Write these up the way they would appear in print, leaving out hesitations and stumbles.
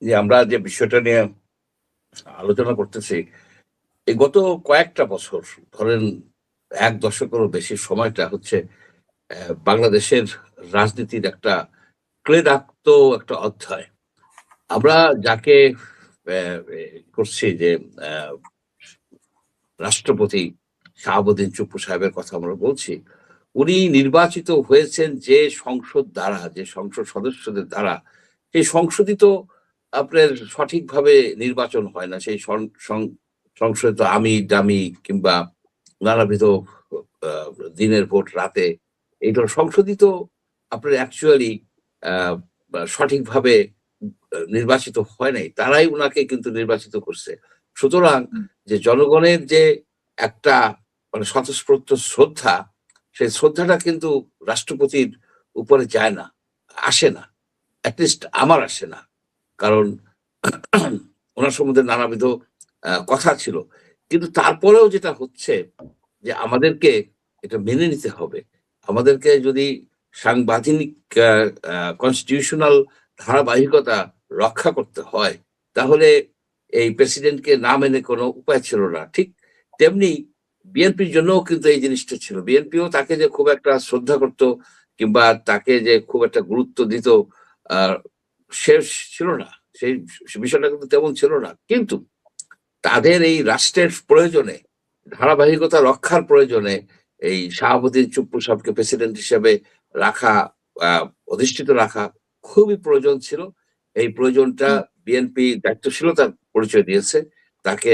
যে আমরা যে বিষয়টা নিয়ে আলোচনা করতেছি, এই গত কয়েকটা বছর ধরেন ১ দশকেরও বেশি সময়টা হচ্ছে বাংলাদেশের রাজনীতির একটা ক্লেদাক্ত একটা অধ্যায়। আমরা যাকে করছি যে আ রাষ্ট্রপতি শাহাবুদ্দিন চুপ্পু সাহেবের কথা আমরা বলছি। উনি নির্বাচিত হয়েছেন যে সংসদ দ্বারা, যে সংসদ সদস্যদের দ্বারা, সেই সংসদই তো আপনার সঠিকভাবে নির্বাচন হয় না। সেই সং সং সংসদে তো আমিই-ডামি কিংবা নানাবিধ আ দিনের ভোট রাতে এইগুলো সংসদই তো আপনার অ্যাকচুয়ালি আ বা সঠিকভাবে নির্বাচিত হয় নাই। তারাই উনাকে কিন্তু নির্বাচিত করছে। সুতরাং হুম, যে জনগণের যে একটা মানে স্বতঃস্ফূর্ত শ্রদ্ধা, সেই শ্রদ্ধাটা কিন্তু রাষ্ট্রপতির উপরে যায় না, আসে না। এট লিস্ট আমার আসে না। কারণ উনার সম্বন্ধে নানাবিধ কথা ছিল। কিন্তু তারপরেও যেটা হচ্ছে যে আমাদেরকে এটা মেনে নিতে হবে। আমাদেরকে যদি সাংবিধানিক আ আ কনস্টিটিউশনাল ধারাবাহিকতা রক্ষা করতে হয়, তাহলে এই প্রেসিডেন্টকে না মেনে কোনো উপায় ছিল না। ঠিক তেমনি বিএনপির জন্যও কিন্তু এই জিনিসটা ছিল। বিএনপিও তাকে যে খুব একটা শ্রদ্ধা করত কিংবা তাকে যে খুব একটা গুরুত্ব দিত আ শেষ ছিল না। সেই বিষয়টা কিন্তু তেমন ছিল না। কিন্তু তাদের এই রাষ্ট্রের প্রয়োজনে, ধারাবাহিকতা রক্ষার প্রয়োজনে এই শাহাবুদ্দিন চুপ্পু সাহেবকে প্রেসিডেন্ট হিসেবে রাখা, আ অধিষ্ঠিত রাখা খুবই প্রয়োজন ছিল। এই প্রয়োজনটা হুম, বিএনপি দায়িত্বশীলতার পরিচয় দিয়েছে। তাকে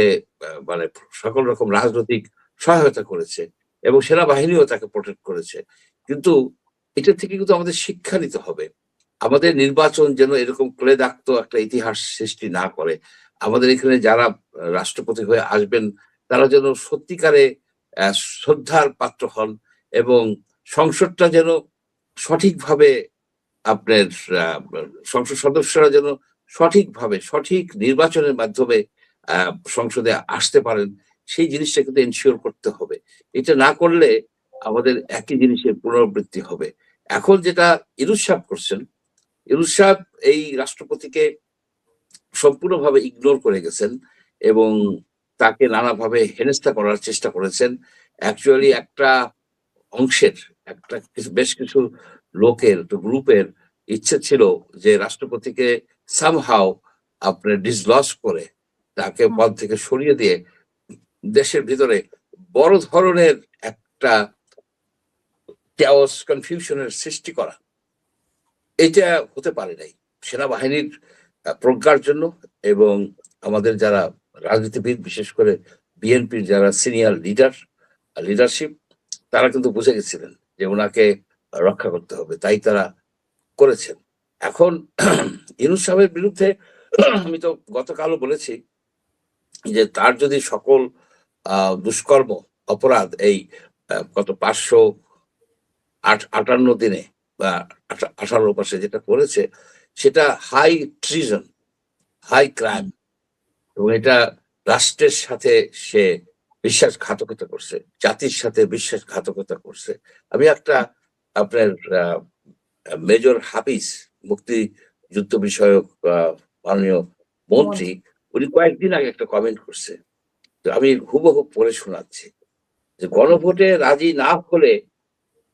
মানে সকল রকম রাজনৈতিক সহায়তা করেছে এবং সেনাবাহিনীও তাকে প্রটেক্ট করেছে। কিন্তু এটা থেকে কিন্তু আমাদের শিক্ষা নিতে হবে। আমাদের নির্বাচন যেন এরকম ক্লেদাক্ত একটা ইতিহাস সৃষ্টি না করে। আমাদের এখানে যারা রাষ্ট্রপতি হয়ে আসবেন তারা যেন সত্যিকারে অ্যা শ্রদ্ধার পাত্র হন এবং সংসদটা যেন সঠিকভাবে আপনার আ সংসদ সদস্যরা যেন সঠিকভাবে সঠিক নির্বাচনের মাধ্যমে আ সংসদে আসতে পারেন, সেই জিনিসটা কিন্তু এনশিওর করতে হবে। এটা না করলে আমাদের একই জিনিসের পুনরাবৃত্তি হবে। এখন যেটা ইনুস সাহেব করছেন, ইউনুস সাহেব এই রাষ্ট্রপতিকে সম্পূর্ণভাবে ইগনোর করে গেছেন এবং তাকে নানাভাবে হেনস্থা করার চেষ্টা করেছেন। অ্যাকচুয়ালি একটা অংশের বেশ কিছু লোকের গ্রুপের ইচ্ছে ছিল যে রাষ্ট্রপতিকে সামহাউ আপনার ডিসলজ করে তাকে হুম, পদ থেকে সরিয়ে দিয়ে দেশের ভিতরে বড় ধরনের একটা chaos confusion এর সৃষ্টি করা। এইটা হতে পারে নাই। সেনাবাহিনীর প্রজ্ঞার জন্য এবং আমাদের যারা রাজনীতিবিদ বিশেষ করে বিএনপির যারা সিনিয়র লিডারশিপ তারা কিন্তু বুঝে গেছিলেন যে উনাকে রক্ষা করতে হবে। তাই তারা করেছেন। এখন ইউনূস সাহেবের বিরুদ্ধে আমি তো গতকালও বলেছি যে তার যদি সকল আ দুষ্কর্ম, অপরাধ এই গত ৫৫৮ দিনে বা ১৮ মাসে যেটা করেছে সেটা হাই ট্রিজন, হাই ক্রাইম হুম, এবং এটা রাষ্ট্রের সাথে সে বিশ্বাসঘাতকতা করছে। জাতির সাথে বিশ্বাসঘাতকতা করছে। আমি একটা আপনার আ আ মেজর হাফিজ মুক্তিযুদ্ধ বিষয়ক মাননীয় মন্ত্রী, মন্ত্রী। উনি কয়েকদিন আগে একটা কমেন্ট করছে। তো আমি হুবহু পড়ে শোনাচ্ছি। যে হুম, গণভোটে রাজি না হলে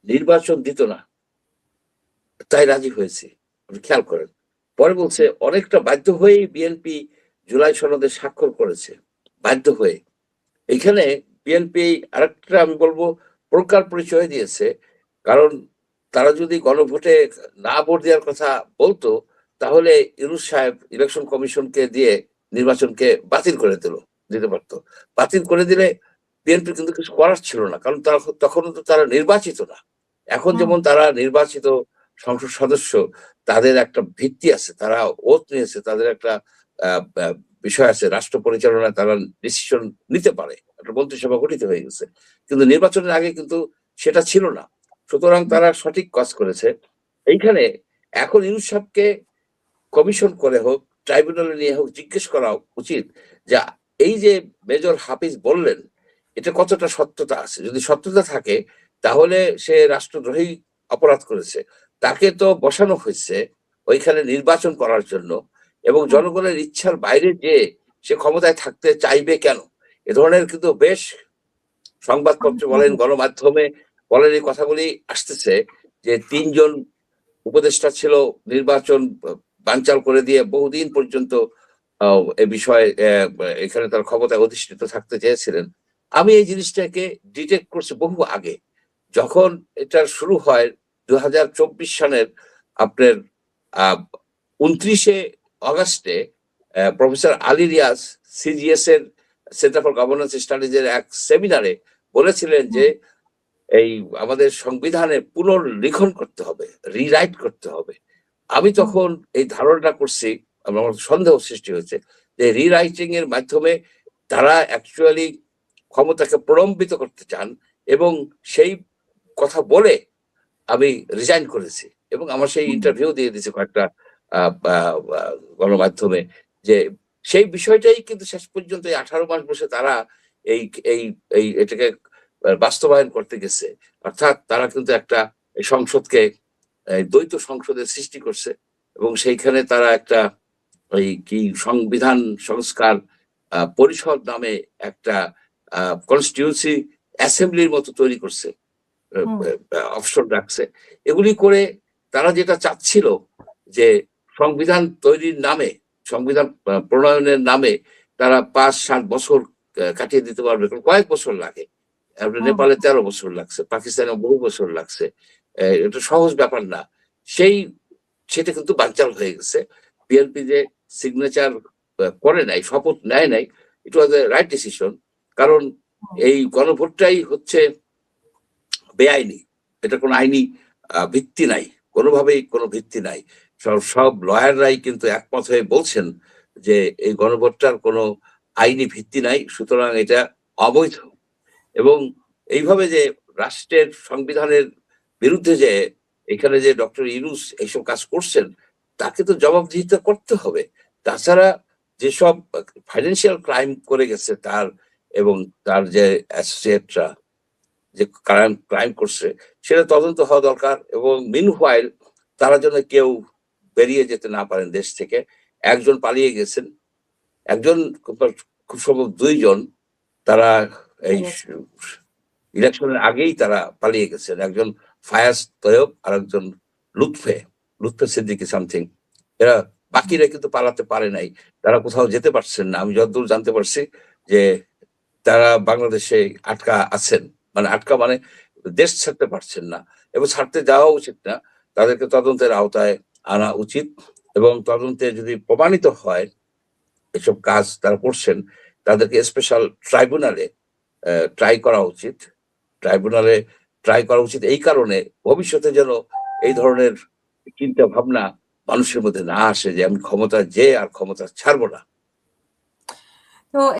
নির্বাচন দিত না। তাই রাজি হয়েছি। আপনি খেয়াল করেন। পরে বলছে হুম, অনেকটা বাধ্য হয়েই বিএনপি জুলাই সনদে স্বাক্ষর করেছে। বাধ্য হয়ে। এইখানে বিএনপি আরেকটা আমি বলব প্রজ্ঞার পরিচয় দিয়েছে। কারণ তারা যদি গণভোটে না ভোট দেওয়ার কথা বলতো, তাহলে ইউনূস সাহেব ইলেকশন কমিশনকে দিয়ে নির্বাচনকে বাতিল করে দিতে পারত। বাতিল করে দিলে বিএনপির কিন্তু কিছু করার ছিল না। কারণ তারা তখনও তো তারা নির্বাচিত না। এখন হুম, যেমন তারা নির্বাচিত সংসদ সদস্য, তাদের একটা ভিত্তি আছে। তারা ওথ নিয়েছে। তাদের একটা আ আ বিষয় আছে। রাষ্ট্র পরিচালনায় তারা ডিসিশন নিতে পারে। একটা মন্ত্রিসভা গঠিত হয়ে গেছে। কিন্তু নির্বাচনের আগে কিন্তু সেটা ছিল না। সুতরাং হুম, তারা সঠিক কাজ করেছে। এইখানে এখন ইউনূস সাহেবকে কমিশন করে হোক, ট্রাইব্যুনালে নিয়ে হোক জিজ্ঞেস করা উচিত যে এই যে মেজর হাফিজ বললেন, এটা কতটা সত্যতা আছে? যদি সত্যতা থাকে তাহলে সে রাষ্ট্রদ্রোহী অপরাধ করেছে। তাকে তো বসানো হইছে ওইখানে নির্বাচন করার জন্য। এবং জনগণের ইচ্ছার বাইরে যে সে ক্ষমতায় থাকতে চাইবে কেন, এ ধরনের কিন্তু বেশ সংবাদপত্র বলেন, গণমাধ্যমে বলেন, এই কথাগুলি আসতেছে যে 3 জন উপদেষ্টা ছিল, নির্বাচন বানচাল করে দিয়ে বহুদিন পর্যন্ত এ বিষয়ে এখানে তার ক্ষমতায় অধিষ্ঠিত থাকতে চেয়েছিলেন। আমি এই জিনিসটাকে ডিটেক্ট করছি বহু আগে, যখন এটা শুরু হয় 2024 সালের আপনার 29 আগস্টে প্রফেসর আলী রিয়াজ সিজিএস এর সেন্টার ফর গভর্নেন্স স্টাডিজ এর এক সেমিনারে বলেছিলেন যে এই আমাদের সংবিধানে পুনর্লিখন করতে হবে, রিরাইট করতে হবে। আমি তখন এই ধারণাটা করছি, আমার সন্দেহ সৃষ্টি হয়েছে যে রিরাইটিং এর মাধ্যমে তারা অ্যাকচুয়ালি ক্ষমতাকে প্রলম্বিত করতে চান, এবং সেই কথা বলে আমি রিজাইন করেছি এবং আমার সেই ইন্টারভিউ দিয়ে দিয়েছে কয়েকটা গণমাধ্যমে, যে সেই বিষয়টাই কিন্তু শেষ পর্যন্ত 18 মাস বসে তারা এই এই এই এটাকে বাস্তবায়ন করতে গেছে। অর্থাৎ তারা কিন্তু একটা সংসদকে দ্বৈত সংসদের সৃষ্টি করছে, এবং সেইখানে তারা একটা ওই কি সংবিধান সংস্কার পরিষদ নামে একটা কনস্টিটিউন্সি অ্যাসেম্বলির মতো তৈরি করছে, অপশন রাখছে। এগুলি করে তারা যেটা চাচ্ছিল যে সংবিধান তৈরির নামে, সংবিধান প্রণয়নের নামে তারা 5-7 বছর কাটিয়ে দিতে পারবে, কয়েক বছর লাগে। নেপালে 13 বছর লাগছে, পাকিস্তানে বহু বছর লাগছে, এটা সহজ ব্যাপার না। সেটা কিন্তু বানচাল হয়ে গেছে। বিএনপি যে সিগনেচার করে নাই, শপথ নেয় নাই, ইট ওয়াজ এ রাইট ডিসিশন। কারণ এই গণভোটটাই হচ্ছে বেআইনি, এটা কোনো আইনি ভিত্তি নাই, কোনোভাবেই কোনো ভিত্তি নাই। সব লয়াররাই কিন্তু একমত হয়ে বলছেন যে এই গণভোটটার কোনো আইনি ভিত্তি নাই, সুতরাং এটা অবৈধ। এবং এইভাবে যে রাষ্ট্রের সংবিধানের বিরুদ্ধে যে এখানে যে ডক্টর ইউনূস এইসব কাজ করছেন, তাকে তো জবাবদিহিতা করতে হবে। তাছাড়া যেসব ফাইন্যান্সিয়াল ক্রাইম করে গেছে তার এবং তার যে অ্যাসোসিয়েটরা যে ক্রাইম করছে, সেটা তদন্ত হওয়া দরকার। এবং মিনহোয়াইল তারা যেন কেউ বেরিয়ে যেতে না পারেন দেশ থেকে। একজন পালিয়ে গেছেন, একজন খুব সম্ভব 2 জন, তারা এই ইলেকশনের আগেই তারা পালিয়ে গেছেন। একজন ফায়াজ তৈয়ব আর একজন লুৎফে সিদ্দিকী সামথিং। এরা বাকিরা কিন্তু পালাতে পারে নাই, তারা কোথাও যেতে পারছেন না। আমি যতদূর জানতে পারছি যে তারা বাংলাদেশে আটকা আছেন, মানে আটকা মানে দেশ ছাড়তে পারছেন না, এবং ছাড়তে যাওয়া উচিত না। তাদেরকে তদন্তের আওতায় আনা উচিত, এবং তদন্তে যদি প্রমাণিত হয় এসব কাজ তারা করছেন, তাদেরকে স্পেশাল ট্রাইব্যুনালে ট্রাই করা উচিত। এই কারণে ভবিষ্যতে যেন এই ধরনের চিন্তা ভাবনা মানুষের মধ্যে না আসে যে আমি ক্ষমতা যে আর ক্ষমতা ছাড়বো না। তো